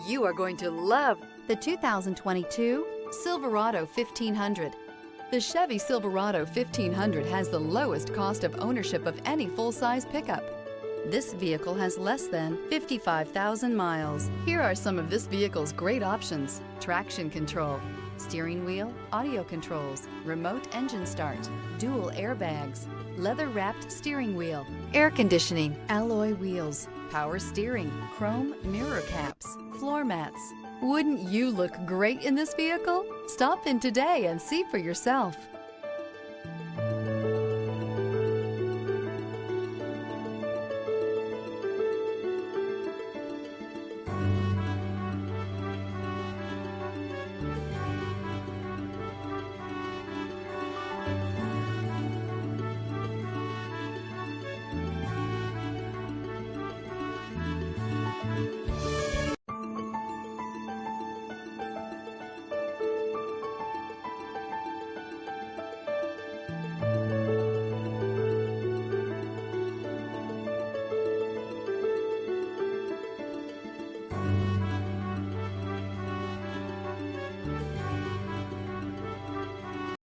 You are going to love the 2022 Silverado 1500. The Chevy Silverado 1500 has the lowest cost of ownership of any full-size pickup. This vehicle has less than 55,000 miles. Here are some of this vehicle's great options: traction control, steering wheel audio controls, remote engine start, dual airbags, leather-wrapped steering wheel, air conditioning, alloy wheels, power steering, chrome mirror caps, floor mats. Wouldn't you look great in this vehicle? Stop in today and see for yourself.